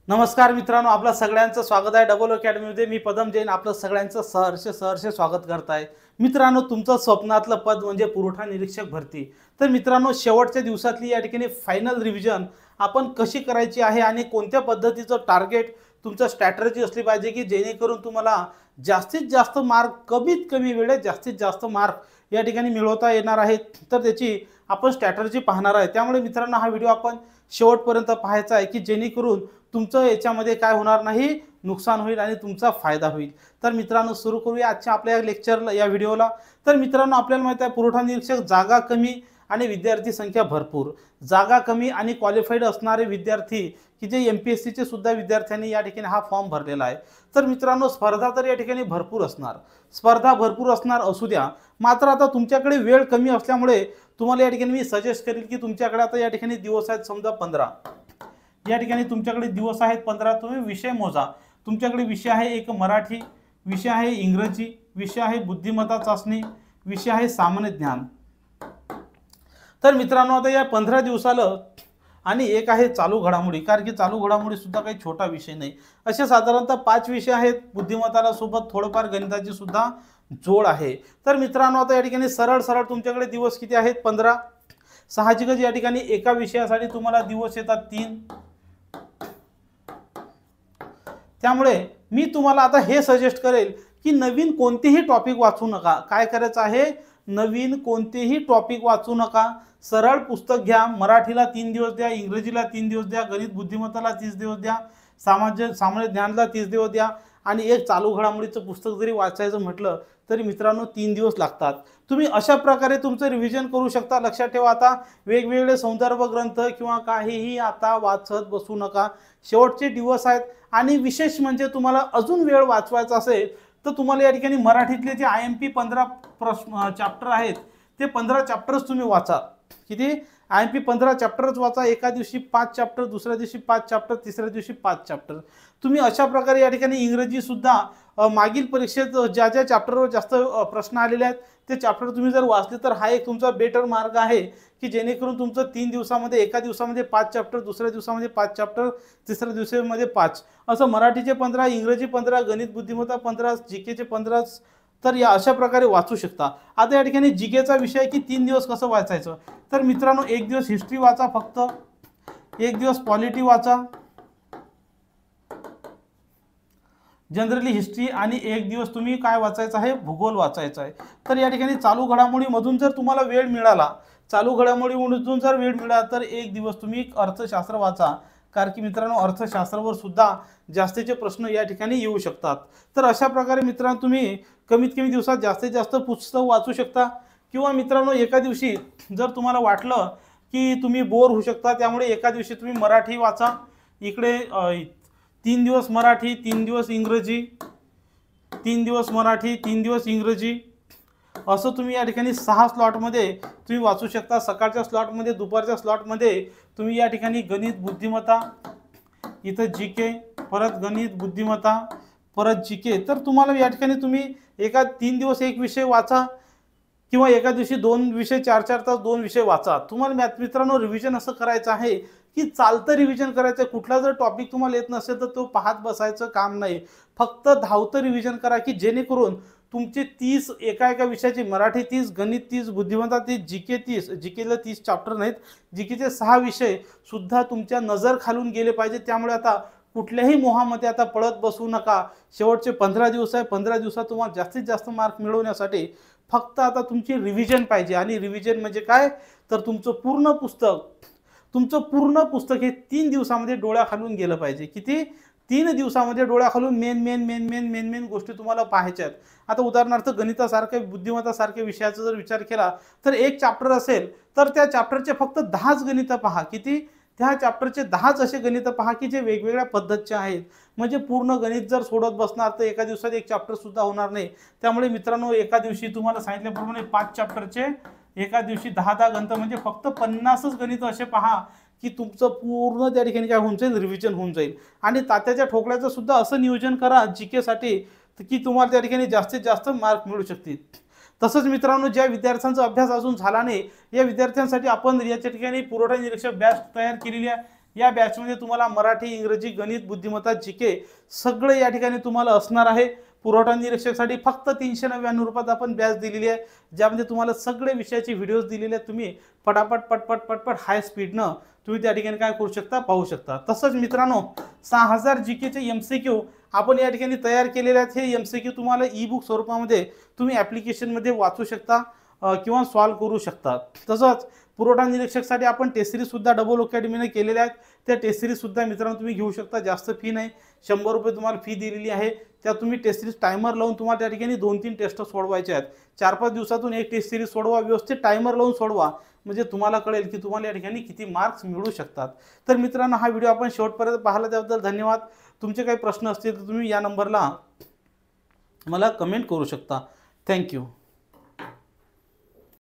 नमस्कार मित्रांनो, आपलं सगळ्यांचं स्वागत आहे डबल अकॅडमीमध्ये। मी पदम जैन आपलं सगळ्यांचं सहर्ष स्वागत करत आहे। मित्रांनो, तुमचं स्वप्नातलं पद म्हणजे पुरवठा निरीक्षक भरती। तर मित्रांनो, शेवटच्या दिवसातली या ठिकाणी फायनल रिव्हिजन आपण कशी करायची आहे आणि कोणत्या पद्धतीचं टार्गेट तुमचं स्ट्रॅटेजी असली पाहिजे की जेणेकरून तुम्हाला जास्तीत जास्त मार्क कमीत कमी वेळेत जास्तीत जास्त मार्क या ठिकाणी मिळवता येणार आहेत, तर त्याची आपण स्ट्रॅटेजी पाहणार आहे। त्यामुळे मित्रांनो, हा व्हिडिओ आपण शेवटपर्यंत पाहायचा आहे की जेणेकरून तुमचं याच्यामध्ये काय होणार नाही, नुकसान होईल आणि तुमचा फायदा होईल। तर मित्रांनो, सुरू करूया आजच्या आपल्या लेक्चरला, या व्हिडिओला। तर मित्रांनो, आपल्याला माहिती आहे पुरवठा निरीक्षक जागा कमी आणि विद्यार्थी संख्या भरपूर। जागा कमी आणि क्वालिफाईड असणारे विद्यार्थी की जे MPSC चे सुद्धा विद्यार्थ्यांनी या ठिकाणी हा फॉर्म भरलेला आहे। तर मित्रांनो, स्पर्धा तर या ठिकाणी भरपूर असणार, स्पर्धा भरपूर असणार असू द्या, मात्र आता तुमच्याकडे वेळ कमी असल्यामुळे तुम्हाला या ठिकाणी मी सजेस्ट करेल की तुमच्याकडे आता या ठिकाणी दिवस आहेत समजा 15, या ठिकाणी तुमच्याकडे दिवस आहेत 15। तुम्ही विषय मोजा। तुमच्याकडे विषय आहे एक मराठी, विषय आहे इंग्रजी, विषय आहे बुद्धिमत्ता चाचणी, विषय आहे सामान्य ज्ञान। तर मित्रांनो, आता या 15 दिवसाला आणि एक आहे चालू घडामोडी, कारण की चालू घडामोडी सुद्धा काही छोटा विषय नाही। असे साधारणतः 5 विषय आहेत, बुद्धिमत्ताला सोबत थोडंफार गणिताची सुद्धा जोड आहे। तर मित्रांनो, आता या ठिकाणी सरळ सरळ तुमच्याकडे दिवस किती आहेत, 15। साहजिकच या ठिकाणी एका विषयासाठी तुम्हाला दिवस येतात 3। त्यामुळे मी तुम्हाला आता हे सजेस्ट करेल की नवीन कोणतेही टॉपिक वाचू नका। काय करायचं आहे, नवीन कोणतेही टॉपिक वाचू नका, सरळ पुस्तक घ्या। मराठीला 3 दिवस द्या, इंग्रजीला 3 दिवस द्या, गणित बुद्धिमत्ताला 30 दिवस द्या, सामान्य ज्ञानाला 30 दिवस द्या आणि एक चालू घडामोडीचं पुस्तक जरी वाचायचं म्हटलं तरी मित्रांनो 3 दिवस लागतात। तुम्ही अशा प्रकारे तुमचं रिव्हिजन करू शकता। लक्षात ठेवा, आता वेगवेगळे संदर्भ ग्रंथ किंवा काहीही आता वाचत बसू नका, शेवटचे दिवस आहेत। आणि विशेष म्हणजे तुम्हाला अजून वेळ वाचवायचा असेल तर तुम्हाला या ठिकाणी मराठीतले जे IMP 15 प्रश्न चॅप्टर आहेत ते 15 चॅप्टर्स तुम्ही वाचा। किती IMP 15 चॅप्टर्स वाचा। एका दिवशी 5 चॅप्टर, दुसऱ्या दिवशी 5 चॅप्टर, तिसऱ्या दिवशी 5 चॅप्टर। तुम्ही अशा प्रकारे या ठिकाणी इंग्रजी सुद्धा मागील परीक्षेत ज्या ज्या चॅप्टरवर जास्त प्रश्न आलेले आहेत ते चॅप्टर तुम्ही जर वाचले तर हा एक तुमचा बेटर मार्ग आहे की जेणेकरून तुमचं 3 दिवसामध्ये, एका दिवसामध्ये 5 चॅप्टर, दुसऱ्या दिवसामध्ये 5 चॅप्टर, तिसऱ्या दिवसामध्ये 5, असं मराठीचे 15, इंग्रजी 15, गणित बुद्धिमत्ता 15, जीकेचे 15, तर या अशा प्रकारे वाचू शकता। आता या ठिकाणी जीकेचा विषय की 3 दिवस कसं वाचायचं, तर मित्रांनो, एक दिवस हिस्ट्री वाचा फक्त, एक दिवस पॉलिटी वाचा, जनरली हिस्ट्री, आणि एक दिवस तुम्ही काय वाचायचं आहे, भूगोल वाचायचा आहे। तर या ठिकाणी चालू घडामोडीमधून जर तुम्हाला वेळ मिळाला, चालू घडामोडीमधून जर वेळ मिळाला तर एक दिवस तुम्ही अर्थशास्त्र वाचा, कारण की मित्रांनो अर्थशास्त्रावर सुद्धा जास्तीचे प्रश्न या ठिकाणी येऊ शकतात। तर अशा प्रकारे मित्रांनो तुम्ही कमीत कमी दिवसात जास्तीत जास्त पुस्तक वाचू शकता। किंवा मित्रांनो, एका दिवशी जर तुम्हाला वाटलं की तुम्ही बोर होऊ शकता, त्यामुळे एका दिवशी तुम्ही मराठी वाचा, इकडे 3 दिवस मराठी, 3 दिवस इंग्रजी, 3 दिवस मराठी, 3 दिवस इंग्रजी, असं तुम्ही या ठिकाणी 6 स्लॉटमध्ये तुम्ही वाचू शकता। सकाळच्या स्लॉटमध्ये, दुपारच्या स्लॉटमध्ये तुम्ही या ठिकाणी गणित बुद्धिमत्ता, इथं जीके, परत गणित बुद्धिमत्ता, परत जीके। तर तुम्हाला या ठिकाणी तुम्ही एका 3 दिवस एक विषय वाचा किंवा एका दिवशी 2 विषय, 4-4 तास 2 विषय वाचा। तुम्हाला मित्रांनो रिव्हिजन असं करायचं आहे की चालतं रिव्हिजन करायचं। कुठला जर टॉपिक तुम्हाला येत नसेल तर तो पाहत बसायचं काम नाही, फक्त धावतं रिव्हिजन करा की जेणेकरून तुमचे 30 एका विषयाची, मराठी 30, गणित 30, बुद्धिमत्ता 30, जीके 30, जीकेला 30 चॅप्टर नाहीत, जीकेचे 6 विषय सुद्धा तुमच्या नजर खालून गेले पाहिजे। त्यामुळे आता कुठल्याही मोहामध्ये आता पळत बसू नका। शेवटचे 15 दिवस आहे, 15 दिवसात तुम्हाला जास्तीत जास्त मार्क मिळवण्यासाठी फक्त आता तुमची रिव्हिजन पाहिजे। आणि रिव्हिजन म्हणजे काय, तर तुमचं पूर्ण पुस्तक हे 3 दिवसामध्ये डोळ्याखालून गेलं पाहिजे। किती, 3 दिवसामध्ये डोळ्याखालून मेन गोष्टी तुम्हाला पाहायच्या आहेत। आता उदाहरणार्थ गणितासारख्या, बुद्धिमत्तासारख्या विषयाचा जर विचार केला तर एक चॅप्टर असेल तर त्या चॅप्टरचे फक्त 10च गणितं पहा। किती, त्या चॅप्टरचे 10च असे गणितं पहा की जे वेगवेगळ्या पद्धतीचे आहेत। म्हणजे पूर्ण गणित जर सोडत बसणार तर एका दिवसात एक चॅप्टर सुद्धा होणार नाही। त्यामुळे मित्रांनो, एका दिवशी तुम्हाला सांगितल्याप्रमाणे 5 चॅप्टरचे एका दिवशी 10 गणितं, म्हणजे फक्त 50च गणितं असे पहा की तुमचं पूर्ण त्या ठिकाणी काय होऊन जाईल, रिव्हिजन होऊन जाईल। आणि तात्याच्या ठोकळ्याचं सुद्धा असं नियोजन करा जीकेसाठी की तुम्हाला त्या ठिकाणी जास्तीत जास्त मार्क मिळू शकतील। तसंच मित्रांनो, ज्या विद्यार्थ्यांचा अभ्यास अजून झाला नाही, या विद्यार्थ्यांसाठी आपण या ठिकाणी पुरवठा निरीक्षक बॅच तयार केलेली आहे। या बॅचमध्ये तुम्हाला मराठी, इंग्रजी, गणित, बुद्धिमत्ता, जीके सगळे या ठिकाणी तुम्हाला असणार आहे। पुरवठा निरीक्षकसाठी फक्त 399 रुपयात आपण बॅच दिलेली आहे, ज्यामध्ये तुम्हाला सगळे विषयाचे व्हिडिओज दिलेले आहेत। तुम्ही पटापट पटपट पटपट हाय स्पीडनं तुम्ही त्या ठिकाणी काय करू शकता, पाहू शकता। तसंच मित्रांनो 6000 जीकेचे MCQ आपण या ठिकाणी तयार केलेले आहेत। हे MCQ तुम्हाला ई बुक स्वरूपामध्ये तुम्ही ॲप्लिकेशनमध्ये वाचू शकता किंवा सॉल्व करू शकता। तसंच पुरवठा निरीक्षकसाठी आपण टेस्ट सिरीज सुद्धा डबल अकॅडमीने केलेल्या आहेत। त्या टेस्ट सिरीज सुद्धा मित्रांनो तुम्ही घेऊ शकता, जास्त फी नाही, 100 रुपये तुम्हाला फी दिलेली आहे। त्या तुम्ही टेस्ट सिरीज टायमर लावून तुम्हाला त्या ठिकाणी 2-3 टेस्ट सोडवायचे आहेत। 4-5 दिवसातून एक टेस्ट सिरीज सोडवा, व्यवस्थित टायमर लावून सोडवा, म्हणजे तुम्हाला कळेल की तुम्हाला या ठिकाणी किती मार्क्स मिळू शकतात। तर मित्रांनो हा व्हिडिओ आपण शेवटपर्यंत पाहिला त्याबद्दल धन्यवाद। तुमचे काही प्रश्न असतील तर तुम्ही या नंबरला मला कमेंट करू शकता। थँक्यू।